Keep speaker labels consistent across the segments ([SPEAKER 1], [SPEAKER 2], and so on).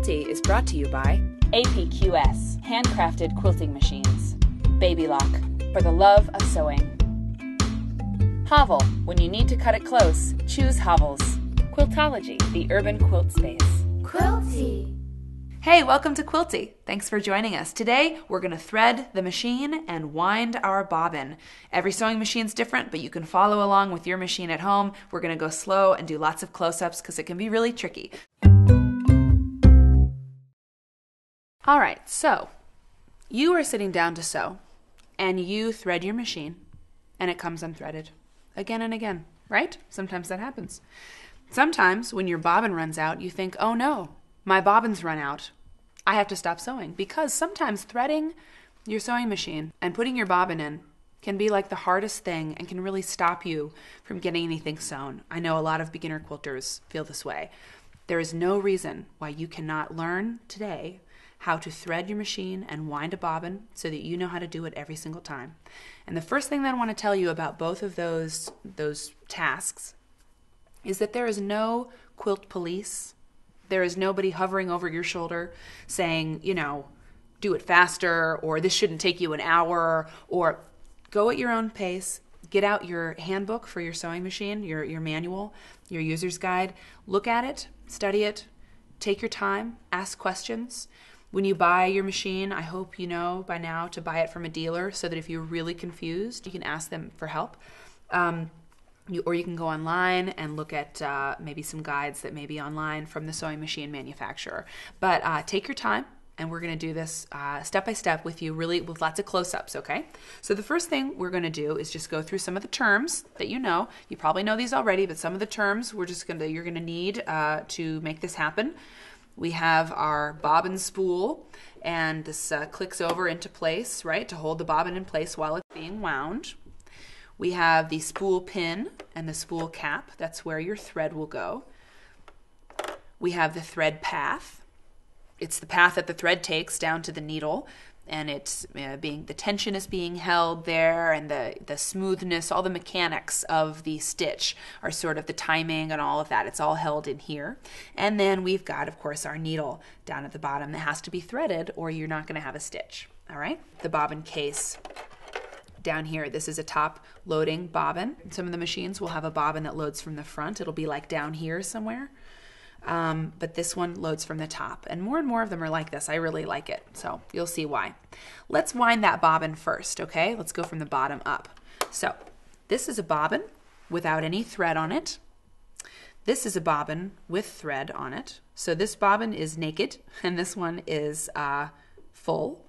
[SPEAKER 1] Quilty is brought to you by APQS, handcrafted quilting machines. Baby Lock, for the love of sewing. Hovel, when you need to cut it close, choose Hovels. Quiltology, the urban quilt space.
[SPEAKER 2] Quilty.
[SPEAKER 1] Hey, welcome to Quilty. Thanks for joining us. Today, we're going to thread the machine and wind our bobbin. Every sewing machine's different, but you can follow along with your machine at home. We're going to go slow and do lots of close-ups because it can be really tricky. All right, so you are sitting down to sew, and you thread your machine, and it comes unthreaded again and again, right? Sometimes that happens. Sometimes when your bobbin runs out, you think, oh no, my bobbin's run out. I have to stop sewing, because sometimes threading your sewing machine and putting your bobbin in can be like the hardest thing and can really stop you from getting anything sewn. I know a lot of beginner quilters feel this way. There is no reason why you cannot learn today how to thread your machine and wind a bobbin so that you know how to do it every single time. And the first thing that I want to tell you about both of those tasks is that there is no quilt police. There is nobody hovering over your shoulder saying, you know, do it faster, or this shouldn't take you an hour, or go at your own pace. Get out your handbook for your sewing machine, your manual, your user's guide. Look at it, study it, take your time, ask questions. When you buy your machine, I hope you know by now to buy it from a dealer so that if you're really confused, you can ask them for help. Or you can go online and look at maybe some guides that may be online from the sewing machine manufacturer. But take your time, and we're going to do this step by step with you, really with lots of close-ups, okay? So the first thing we're going to do is just go through some of the terms that you know. You probably know these already, but some of the terms you're going to need to make this happen. We have our bobbin spool, and this clicks over into place, right, to hold the bobbin in place while it's being wound. We have the spool pin and the spool cap. That's where your thread will go. We have the thread path. It's the path that the thread takes down to the needle, and it's the tension is being held there, and the smoothness, all the mechanics of the stitch are sort of the timing and all of that. It's all held in here. And then we've got, of course, our needle down at the bottom that has to be threaded, or you're not going to have a stitch. All right? The bobbin case down here. This is a top loading bobbin. Some of the machines will have a bobbin that loads from the front. It'll be like down here somewhere. But this one loads from the top. And more of them are like this. I really like it. So you'll see why. Let's wind that bobbin first, okay? Let's go from the bottom up. So this is a bobbin without any thread on it. This is a bobbin with thread on it. So this bobbin is naked, and this one is full.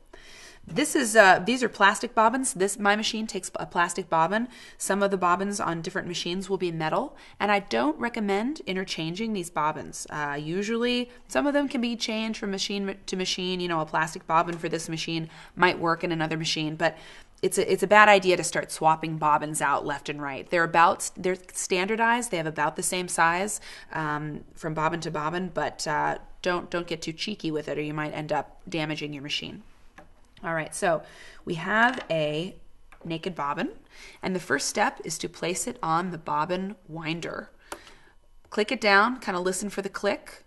[SPEAKER 1] These are plastic bobbins. My machine takes a plastic bobbin. Some of the bobbins on different machines will be metal, and I don't recommend interchanging these bobbins. Usually, some of them can be changed from machine to machine. You know, a plastic bobbin for this machine might work in another machine, but it's a bad idea to start swapping bobbins out left and right. They're standardized. They have about the same size from bobbin to bobbin, but don't get too cheeky with it, or you might end up damaging your machine. All right, so we have a naked bobbin, and the first step is to place it on the bobbin winder. Click it down, kind of listen for the click.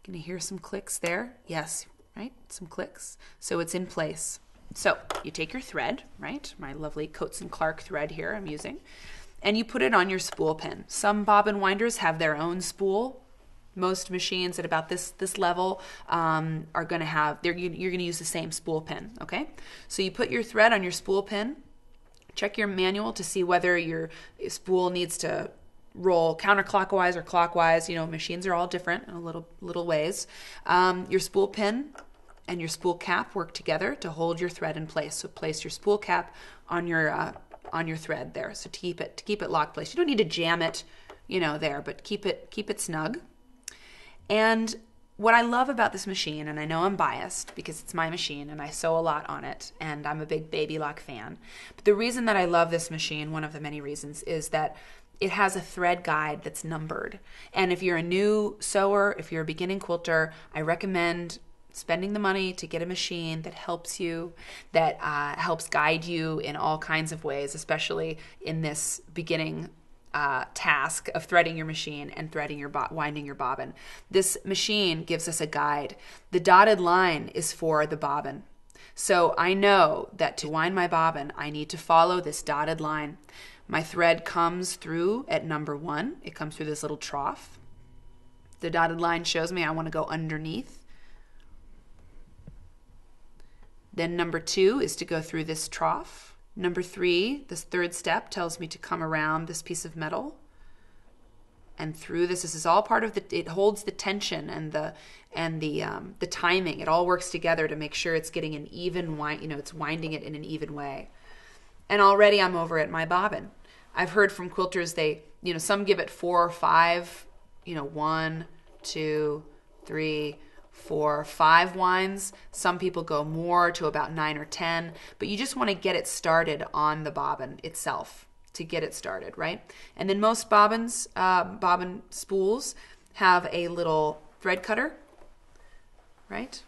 [SPEAKER 1] Can you hear some clicks there? Yes, right, some clicks. So it's in place. So you take your thread, right, my lovely Coats and Clark thread here I'm using, and you put it on your spool pin. Some bobbin winders have their own spool. Most machines at about this level are going to have, you're going to use the same spool pin, okay? So you put your thread on your spool pin, check your manual to see whether your spool needs to roll counterclockwise or clockwise. You know, machines are all different in a little ways. Your spool pin and your spool cap work together to hold your thread in place. So place your spool cap on your thread there. So to keep it locked place. You don't need to jam it, you know, there, but keep it snug. And what I love about this machine, and I know I'm biased because it's my machine and I sew a lot on it, and I'm a big Baby Lock fan, but the reason that I love this machine, one of the many reasons, is that it has a thread guide that's numbered. And if you're a new sewer, if you're a beginning quilter, I recommend spending the money to get a machine that helps you, that helps guide you in all kinds of ways, especially in this beginning task of threading your machine and winding your bobbin. This machine gives us a guide. The dotted line is for the bobbin. So I know that to wind my bobbin, I need to follow this dotted line. My thread comes through at number 1. It comes through this little trough. The dotted line shows me I want to go underneath. Then number 2 is to go through this trough. Number 3, this third step, tells me to come around this piece of metal and through this. This is all part of it holds the tension and the timing. It all works together to make sure it's getting an even wind, it's winding it in an even way. And already I'm over at my bobbin. I've heard from quilters, some give it 4 or 5, 1, 2, 3, 4, 5 winds. Some people go more to about 9 or 10, but you just want to get it started on the bobbin itself to get it started, right? And then most bobbin spools have a little thread cutter, right?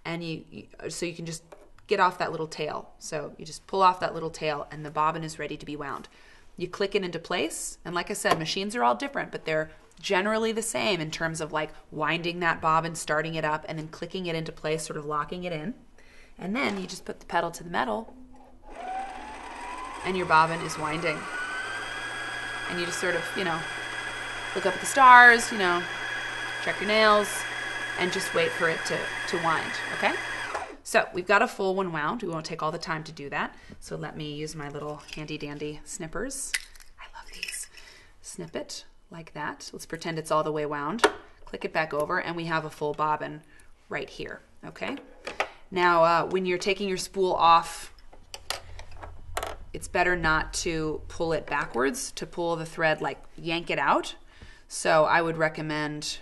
[SPEAKER 1] And so you can just get off that little tail. So you just pull off that little tail and the bobbin is ready to be wound. You click it into place, and like I said, machines are all different, but they're generally the same in terms of like winding that bobbin, starting it up, and then clicking it into place, sort of locking it in. And then you just put the pedal to the metal and your bobbin is winding. And you just sort of, look up at the stars, check your nails, and just wait for it to wind, okay? So we've got a full one wound. We won't take all the time to do that. So let me use my little handy dandy snippers. I love these. Snip it like that. Let's pretend it's all the way wound. Click it back over and we have a full bobbin right here, okay? Now when you're taking your spool off, it's better not to pull it backwards, to pull the thread, like yank it out. So I would recommend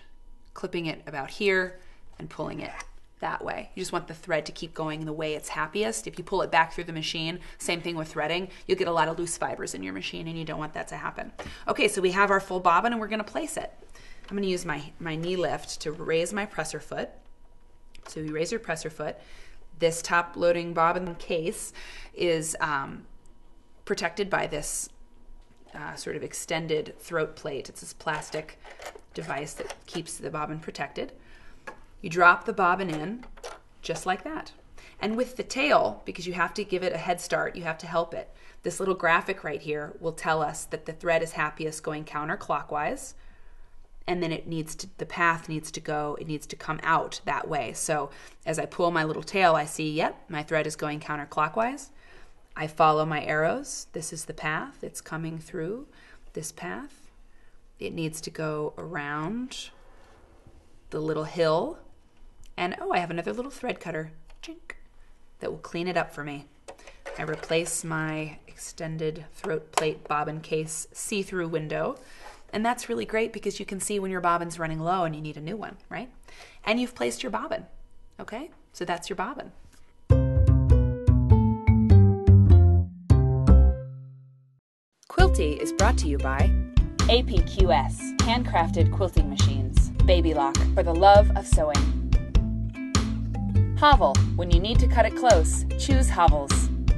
[SPEAKER 1] clipping it about here and pulling it that way. You just want the thread to keep going the way it's happiest. If you pull it back through the machine, same thing with threading, you'll get a lot of loose fibers in your machine and you don't want that to happen. Okay, so we have our full bobbin and we're gonna place it. I'm gonna use my knee lift to raise my presser foot. So you raise your presser foot. This top loading bobbin case is protected by this sort of extended throat plate. It's this plastic device that keeps the bobbin protected. You drop the bobbin in just like that. And with the tail, because you have to give it a head start, you have to help it. This little graphic right here will tell us that the thread is happiest going counterclockwise, and then the path needs to come out that way. So as I pull my little tail, I see, yep, my thread is going counterclockwise. I follow my arrows. This is the path. It's coming through this path. It needs to go around the little hill. And oh, I have another little thread cutter, chink, that will clean it up for me. I replace my extended throat plate bobbin case see-through window. And that's really great because you can see when your bobbin's running low and you need a new one, right? And you've placed your bobbin, okay? So that's your bobbin. Quilty is brought to you by APQS, handcrafted quilting machines. Baby Lock, for the love of sewing. Hovel, when you need to cut it close, choose Hovels.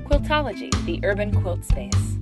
[SPEAKER 1] Quiltology, the urban quilt space.